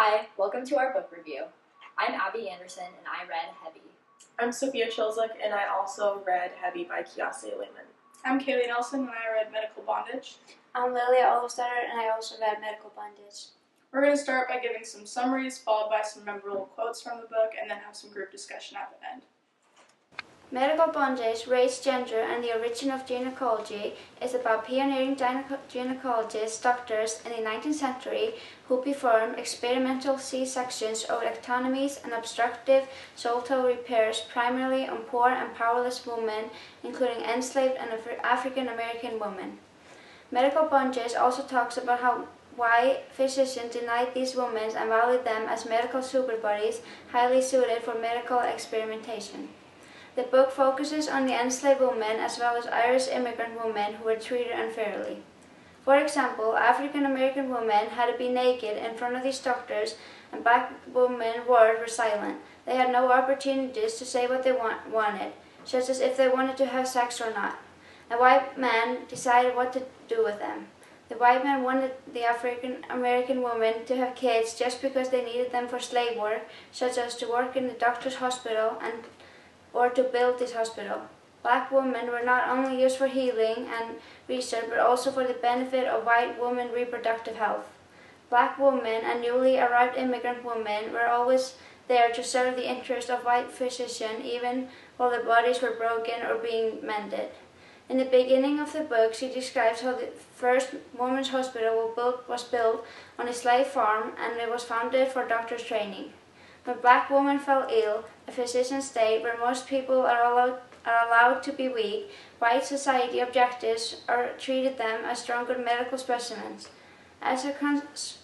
Hi, welcome to our book review. I'm Abbie Anderson and I read Heavy. I'm Sophia Chilczuk and I also read Heavy by Kiese, Laymon. I'm Kaylie Nelson and I read Bondage. I'm Lilja Olafsdottir and I also read Bondage. We're going to start by giving some summaries, followed by some memorable quotes from the book, and then have some group discussion at the end. Bondage, Race, Gender, and the Origin of Gynecology is about pioneering gynecologists, doctors in the 19th century who performed experimental C-sections, ovarectomies, and obstructive Salto repairs primarily on poor and powerless women, including enslaved and African American women. Bondage also talks about why physicians denied these women and valued them as medical superbodies highly suited for medical experimentation. The book focuses on the enslaved women as well as Irish immigrant women who were treated unfairly. For example, African American women had to be naked in front of these doctors, and black women were silent. They had no opportunities to say what they wanted, such as if they wanted to have sex or not. A white man decided what to do with them. The white man wanted the African American women to have kids just because they needed them for slave work, such as to work in the doctor's hospital or to build this hospital. Black women were not only used for healing and research, but also for the benefit of white women's reproductive health. Black women and newly arrived immigrant women were always there to serve the interests of white physicians, even while their bodies were broken or being mended. In the beginning of the book, she describes how the first women's hospital was built on a slave farm, and it was founded for doctors' training. When black women fell ill, a physician state where most people are allowed to be weak, white society objectives or treated them as stronger medical specimens. As a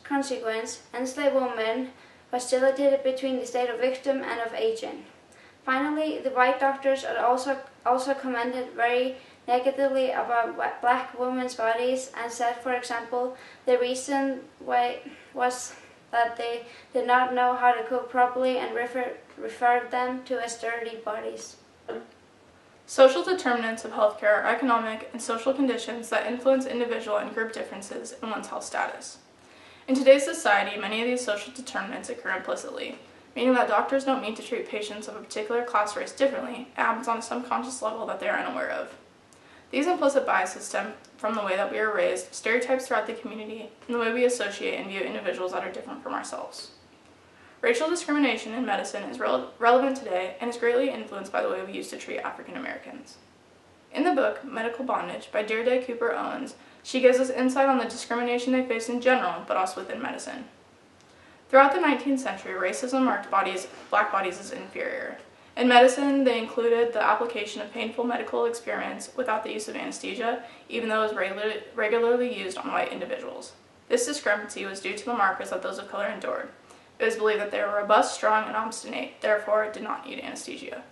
consequence, enslaved women vacillated between the state of victim and of agent. Finally, the white doctors are also commented very negatively about black women's bodies and said, for example, the reason why was that they did not know how to cook properly and referred them to as dirty bodies. Social determinants of healthcare are economic and social conditions that influence individual and group differences in one's health status. In today's society, many of these social determinants occur implicitly, meaning that doctors don't mean to treat patients of a particular class or race differently. It happens on a subconscious level that they are unaware of. These implicit biases stem from the way that we are raised, stereotypes throughout the community, and the way we associate and view individuals that are different from ourselves. Racial discrimination in medicine is relevant today and is greatly influenced by the way we used to treat African Americans. In the book, Medical Bondage, by Deirdre Owens, she gives us insight on the discrimination they face in general, but also within medicine. Throughout the 19th century, racism marked black bodies as inferior. In medicine, they included the application of painful medical experiments without the use of anesthesia, even though it was regularly used on white individuals. This discrepancy was due to the markers that those of color endured. It was believed that they were robust, strong, and obstinate, therefore did not need anesthesia.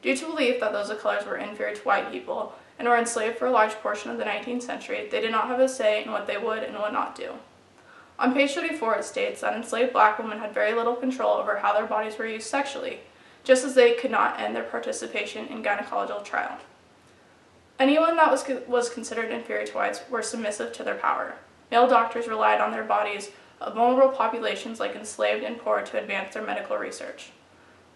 Due to belief that those of color were inferior to white people and were enslaved for a large portion of the 19th century, they did not have a say in what they would and would not do. On page 34, it states that enslaved black women had very little control over how their bodies were used sexually, just as they could not end their participation in gynecological trial. Anyone that was considered inferior to whites were submissive to their power. Male doctors relied on their bodies of vulnerable populations like enslaved and poor to advance their medical research.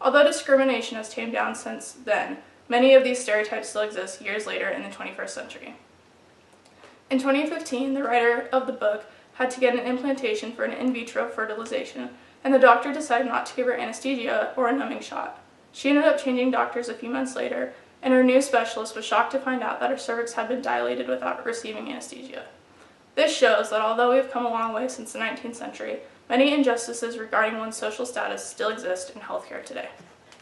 Although discrimination has tamed down since then, many of these stereotypes still exist years later in the 21st century. In 2015, the writer of the book had to get an implantation for an in vitro fertilization, and the doctor decided not to give her anesthesia or a numbing shot. She ended up changing doctors a few months later, and her new specialist was shocked to find out that her cervix had been dilated without receiving anesthesia. This shows that although we have come a long way since the 19th century, many injustices regarding one's social status still exist in healthcare today.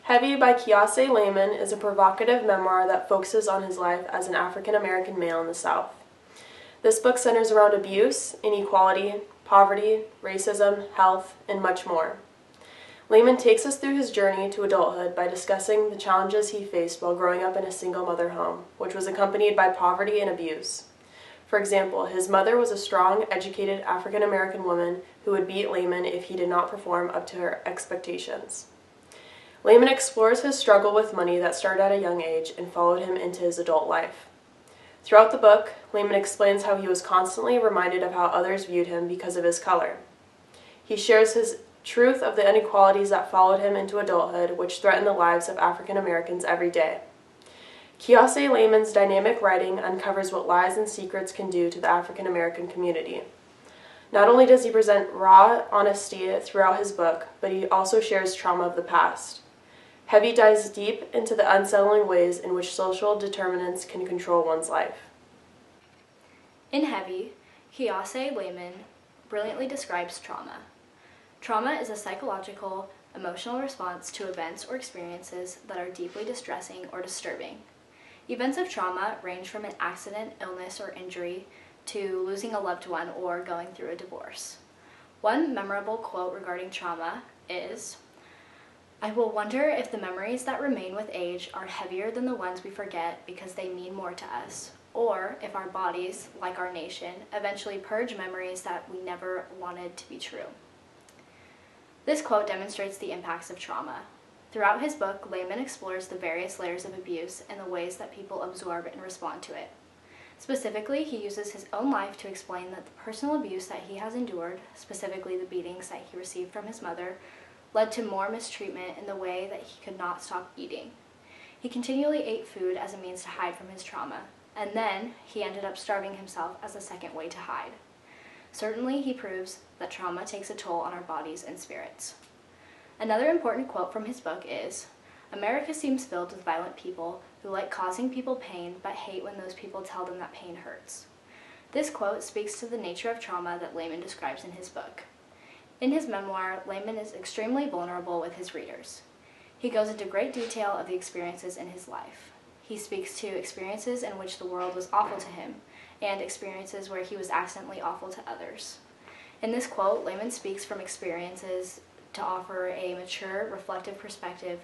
Heavy by Kiese Laymon is a provocative memoir that focuses on his life as an African American male in the South. This book centers around abuse, inequality, poverty, racism, health, and much more. Laymon takes us through his journey to adulthood by discussing the challenges he faced while growing up in a single-mother home, which was accompanied by poverty and abuse. For example, his mother was a strong, educated African-American woman who would beat Laymon if he did not perform up to her expectations. Laymon explores his struggle with money that started at a young age and followed him into his adult life. Throughout the book, Laymon explains how he was constantly reminded of how others viewed him because of his color. He shares his truth of the inequalities that followed him into adulthood, which threaten the lives of African Americans every day. Kiese Laymon's dynamic writing uncovers what lies and secrets can do to the African American community. Not only does he present raw honesty throughout his book, but he also shares trauma of the past. Heavy dives deep into the unsettling ways in which social determinants can control one's life. In Heavy, Kiese Laymon brilliantly describes trauma. Trauma is a psychological, emotional response to events or experiences that are deeply distressing or disturbing. Events of trauma range from an accident, illness, or injury to losing a loved one or going through a divorce. One memorable quote regarding trauma is, "I will wonder if the memories that remain with age are heavier than the ones we forget because they mean more to us, or if our bodies, like our nation, eventually purge memories that we never wanted to be true." This quote demonstrates the impacts of trauma. Throughout his book, Laymon explores the various layers of abuse and the ways that people absorb and respond to it. Specifically, he uses his own life to explain that the personal abuse that he has endured, specifically the beatings that he received from his mother, led to more mistreatment in the way that he could not stop eating. He continually ate food as a means to hide from his trauma, and then he ended up starving himself as a second way to hide. Certainly, he proves that trauma takes a toll on our bodies and spirits. Another important quote from his book is, "America seems filled with violent people who like causing people pain but hate when those people tell them that pain hurts." This quote speaks to the nature of trauma that Laymon describes in his book. In his memoir, Laymon is extremely vulnerable with his readers. He goes into great detail of the experiences in his life. He speaks to experiences in which the world was awful to him, and experiences where he was accidentally awful to others. In this quote, Laymon speaks from experiences to offer a mature, reflective perspective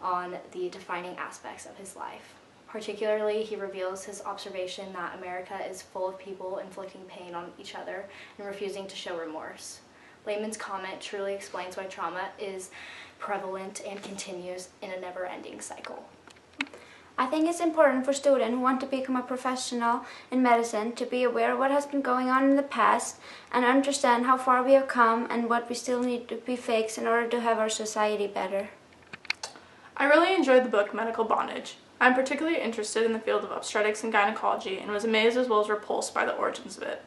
on the defining aspects of his life. Particularly, he reveals his observation that America is full of people inflicting pain on each other and refusing to show remorse. Laymon's comment truly explains why trauma is prevalent and continues in a never-ending cycle. I think it's important for students who want to become a professional in medicine to be aware of what has been going on in the past and understand how far we have come and what we still need to be fixed in order to have our society better. I really enjoyed the book Medical Bondage. I'm particularly interested in the field of obstetrics and gynecology and was amazed as well as repulsed by the origins of it.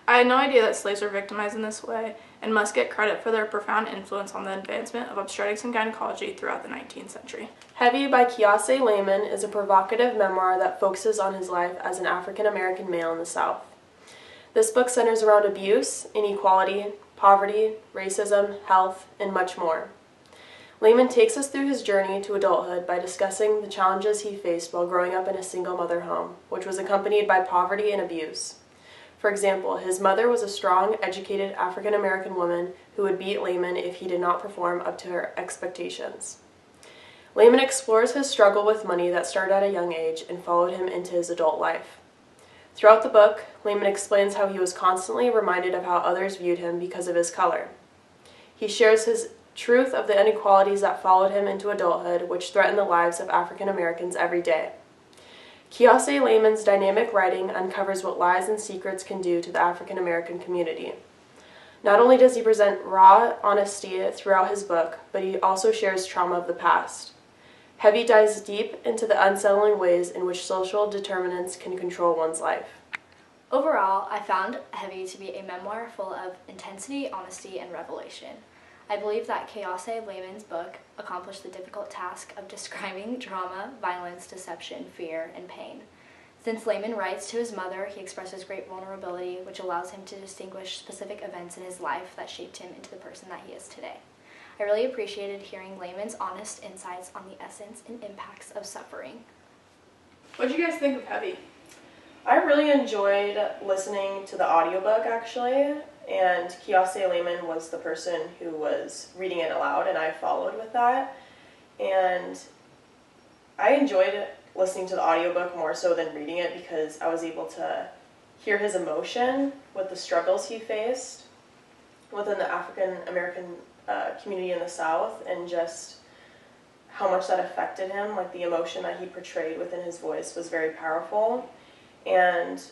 I had no idea that slaves were victimized in this way and must get credit for their profound influence on the advancement of obstetrics and gynecology throughout the 19th century. Heavy by Kiese Laymon is a provocative memoir that focuses on his life as an African American male in the South. This book centers around abuse, inequality, poverty, racism, health, and much more. Laymon takes us through his journey to adulthood by discussing the challenges he faced while growing up in a single-mother home, which was accompanied by poverty and abuse. For example, his mother was a strong, educated African-American woman who would beat Laymon if he did not perform up to her expectations. Laymon explores his struggle with money that started at a young age and followed him into his adult life. Throughout the book, Laymon explains how he was constantly reminded of how others viewed him because of his color. He shares his truth of the inequalities that followed him into adulthood, which threaten the lives of African Americans every day. Kiese Laymon's dynamic writing uncovers what lies and secrets can do to the African American community. Not only does he present raw honesty throughout his book, but he also shares trauma of the past. Heavy dives deep into the unsettling ways in which social determinants can control one's life. Overall, I found Heavy to be a memoir full of intensity, honesty, and revelation. I believe that Kiese Laymon's book accomplished the difficult task of describing trauma, violence, deception, fear, and pain. Since Laymon writes to his mother, he expresses great vulnerability, which allows him to distinguish specific events in his life that shaped him into the person that he is today. I really appreciated hearing Laymon's honest insights on the essence and impacts of suffering. What did you guys think of Heavy? I really enjoyed listening to the audiobook, actually, and Kiese Laymon was the person who was reading it aloud, and I followed with that. And I enjoyed listening to the audiobook more so than reading it because I was able to hear his emotion with the struggles he faced within the African American community in the South, and just how much that affected him. Like, the emotion that he portrayed within his voice was very powerful, and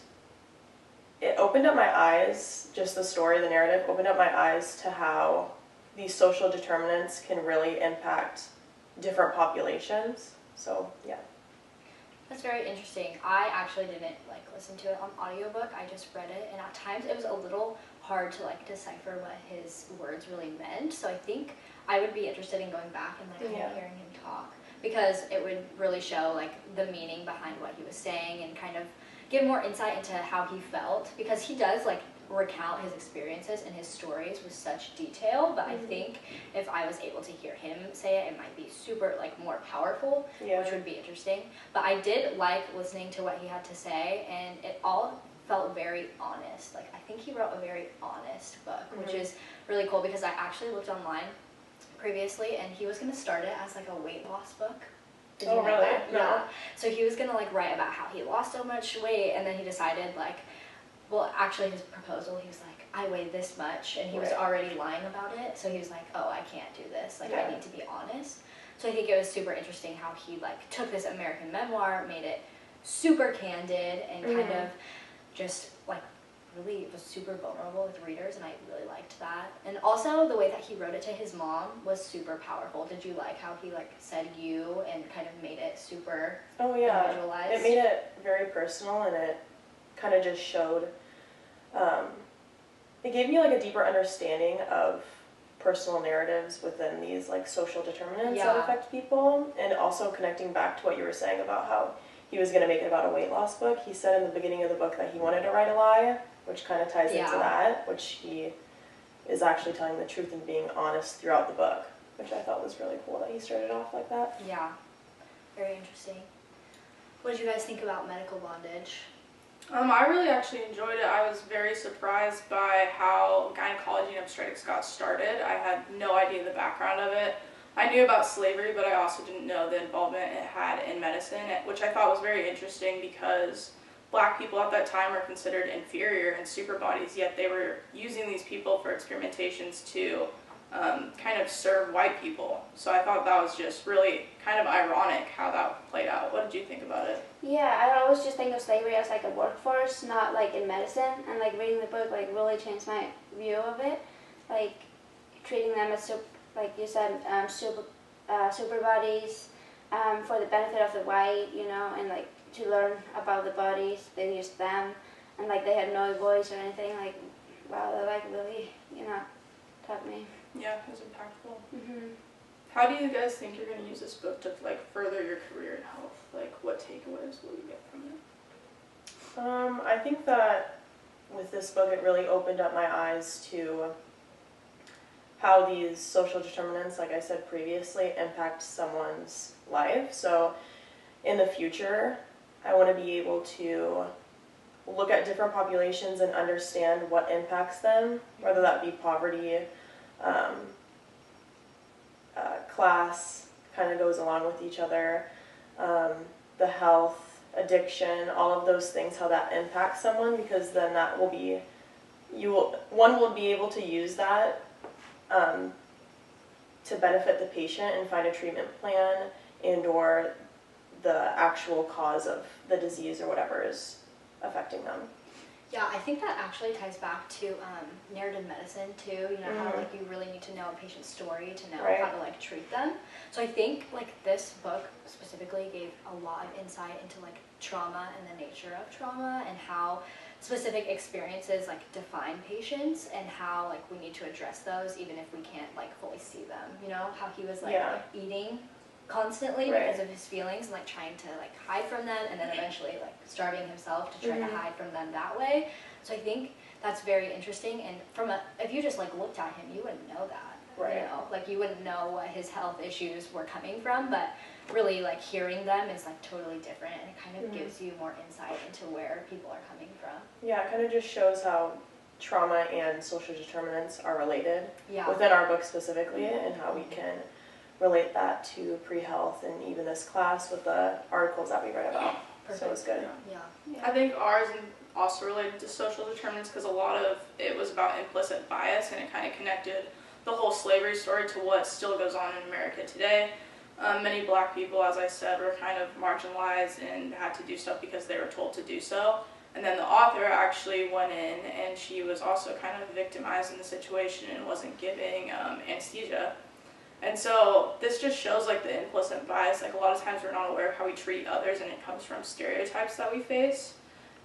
it opened up my eyes, just the story, the narrative, opened up my eyes to how these social determinants can really impact different populations. So, yeah. That's very interesting. I actually didn't like listen to it on audiobook. I just read it, and at times it was a little hard to like decipher what his words really meant. So I think I would be interested in going back and like kind of hearing him talk, because it would really show like the meaning behind what he was saying and kind of give more insight into how he felt, because he does like recount his experiences and his stories with such detail, but I think if I was able to hear him say it, it might be super like more powerful, which would be interesting. But I did like listening to what he had to say, and it all felt very honest. Like I think he wrote a very honest book, which is really cool, because I actually looked online previously and he was going to start it as like a weight loss book. Did you know really? that? No. Yeah. So he was going to like write about how he lost so much weight, and then he decided like, well, actually his proposal, he was like, I weigh this much, and he was already lying about it. So he was like, oh, I can't do this. Like, I need to be honest. So I think it was super interesting how he like took this American memoir, made it super candid, and kind of just like really was super vulnerable with readers, and I really liked that. And also the way that he wrote it to his mom was super powerful. Did you like how he like said you and kind of made it super individualized? It made it very personal, and it kind of just showed, it gave me like a deeper understanding of personal narratives within these like social determinants that affect people, and also connecting back to what you were saying about how he was going to make it about a weight loss book. He said in the beginning of the book that he wanted to write a lie, which kind of ties into that, which he is actually telling the truth and being honest throughout the book, which I thought was really cool that he started off like that. Yeah, very interesting. What did you guys think about medical bondage? I really actually enjoyed it. I was very surprised by how gynecology and obstetrics got started. I had no idea the background of it. I knew about slavery, but I also didn't know the involvement it had in medicine, which I thought was very interesting, because Black people at that time were considered inferior and super bodies, yet they were using these people for experimentations to kind of serve white people. So I thought that was just really kind of ironic how that played out. What did you think about it? Yeah, I always just think of slavery as like a workforce, not like in medicine. And like reading the book like really changed my view of it. Like treating them as, like you said, super bodies for the benefit of the white, you know, and like to learn about the bodies, they used them, and like they had no voice or anything. Like, wow, that like really, you know, taught me. Yeah, it was impactful. How do you guys think you're going to use this book to like further your career in health? Like, what takeaways will you get from it? I think that with this book, it really opened up my eyes to how these social determinants, like I said previously, impact someone's life. So in the future, I want to be able to look at different populations and understand what impacts them, whether that be poverty, class, kind of goes along with each other, the health, addiction, all of those things, how that impacts someone, because then that will be, one will be able to use that to benefit the patient and find a treatment plan and or the actual cause of the disease or whatever is affecting them. Yeah, I think that actually ties back to narrative medicine too. You know, how like you really need to know a patient's story to know how to like treat them. So I think like this book specifically gave a lot of insight into like trauma and the nature of trauma, and how specific experiences like define patients, and how like we need to address those even if we can't like fully see them. You know, how he was like eating constantly because of his feelings and like trying to like hide from them, and then eventually like starving himself to try to hide from them that way. So I think that's very interesting, and from if you just like looked at him, you wouldn't know that. You know, like you wouldn't know what his health issues were coming from, but really like hearing them is like totally different, and it kind of gives you more insight into where people are coming from. Yeah, it kind of just shows how trauma and social determinants are related within our book specifically, and how we can relate that to pre-health and even this class with the articles that we read about. So it's good. I think ours is also related to social determinants, because a lot of it was about implicit bias, and it kind of connected the whole slavery story to what still goes on in America today. Many Black people, as I said, were kind of marginalized and had to do stuff because they were told to do so. And then the author actually went in and she was also kind of victimized in the situation and wasn't giving anesthesia. And so this just shows like the implicit bias. Like a lot of times we're not aware of how we treat others, and it comes from stereotypes that we face.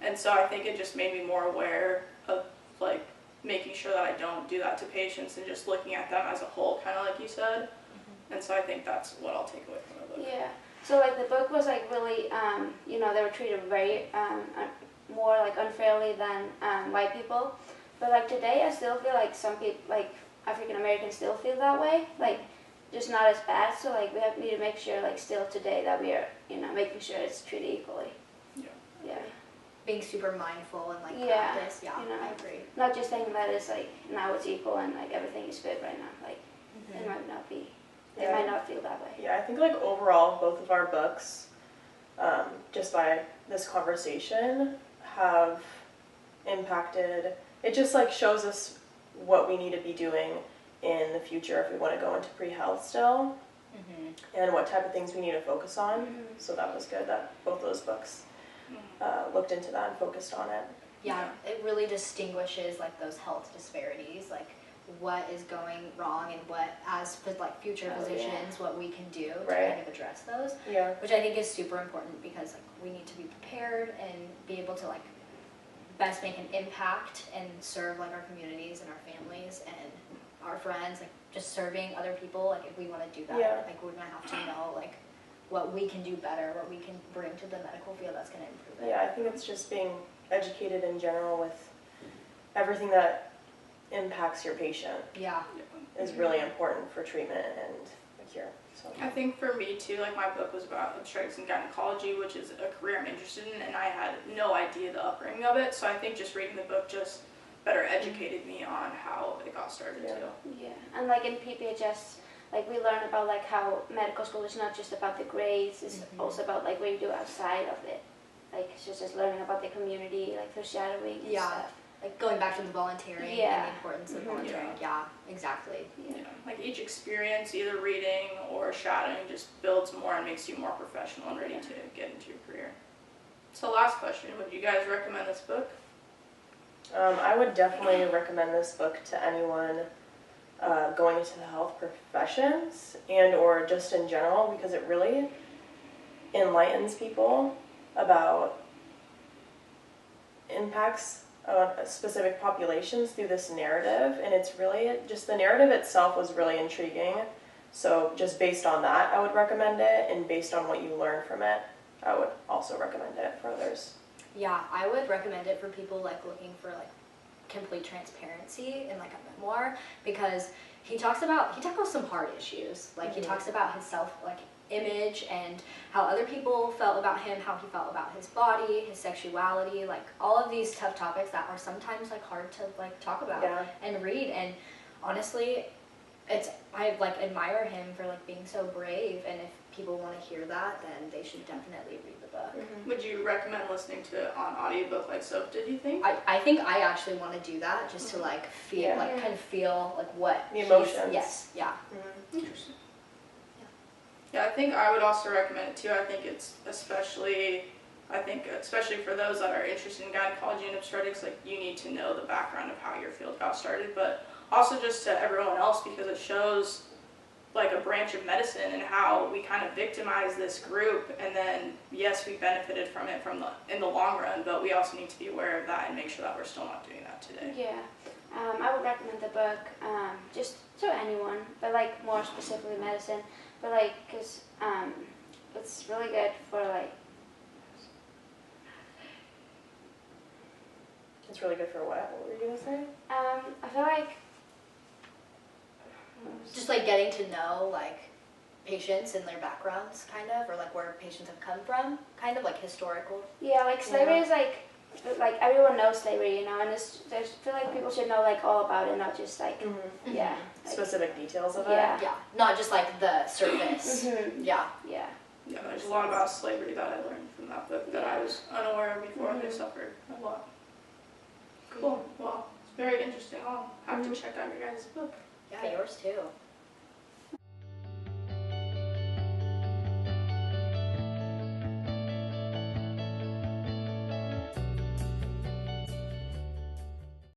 And so I think it just made me more aware of like making sure that I don't do that to patients and just looking at them as a whole, kind of like you said. And so I think that's what I'll take away from the book. Yeah. So like the book was like really, you know, they were treated very more like unfairly than white people. But like today, I still feel like some people, like African Americans, still feel that way. Like just not as bad. So like we need to make sure, like still today, that we are, you know, making sure it's treated equally. Yeah. Yeah. Being super mindful and like Yeah, practice. Yeah, you know, I agree. Not just thinking that it's like now it's equal and like everything is good right now. Like it might not be. It might not feel that way. Yeah, I think like overall, both of our books, just by this conversation, have impacted. It just like shows us what we need to be doing in the future if we want to go into pre-health still, and what type of things we need to focus on. So that was good that both those books looked into that and focused on it. Yeah, it really distinguishes like those health disparities, like what is going wrong and what, as like future physicians, what we can do to kind of address those. Yeah. Which I think is super important because like we need to be prepared and be able to like best make an impact and serve like our communities and our families and our friends, like just serving other people. Like if we want to do that, like we're gonna have to know like what we can do better, what we can bring to the medical field that's gonna improve it. Yeah, I think it's just being educated in general with everything that impacts your patient. Yeah. Is really important for treatment and a cure. So I think for me too, like my book was about obstetrics and gynecology, which is a career I'm interested in, and I had no idea the upbringing of it. So I think just reading the book just better educated me on how it got started too. Yeah, and like in PPHS, like we learn about like how medical school is not just about the grades, it's also about like what you do outside of it. Like it's just learning about the community, like through shadowing and stuff. Like going back to the volunteering and the importance of volunteering. Yeah, exactly. Yeah. Like each experience, either reading or shadowing, just builds more and makes you more professional and ready to get into your career. So last question, would you guys recommend this book? I would definitely recommend this book to anyone going into the health professions and or just in general, because it really enlightens people about impacts on specific populations through this narrative, and it's really just the narrative itself was really intriguing. So just based on that, I would recommend it, and based on what you learn from it, I would also recommend it for others. Yeah, I would recommend it for people like looking for like complete transparency in like a memoir, because he tackles some hard issues. Like he talks about his image and how other people felt about him, how he felt about his body, his sexuality, like all of these tough topics that are sometimes like hard to like talk about and read. And honestly, I like admire him for like being so brave, and if people want to hear that, then they should definitely read the book. Would you recommend listening to it on audiobook like Soph did, you think? I think I actually want to do that just to like feel like kind of feel like what the emotions. Yes, yeah. Interesting. Yeah, I think I would also recommend it too. I think it's especially for those that are interested in gynecology and obstetrics, like you need to know the background of how your field got started, but also just to everyone else, because it shows like a branch of medicine and how we kind of victimize this group, and then yes, we benefited from it in the long run, but we also need to be aware of that and make sure that we're still not doing that today. Yeah, I would recommend the book just to anyone, but like more specifically medicine, but like because it's really good for like. It's really good for what? What were you gonna say? I feel like. Just like getting to know like patients and their backgrounds, kind of, or like where patients have come from, kind of like historical. Yeah, like slavery is like everyone knows slavery, you know, and I feel like people should know like all about it, not just like like, specific details of it. Yeah, not just like the surface. Yeah. Yeah, there's a lot about slavery that I learned from that book that I was unaware of before. They suffered a lot. Cool. Well, it's very interesting. I'll have to check out your guys' book. Yeah, yours too.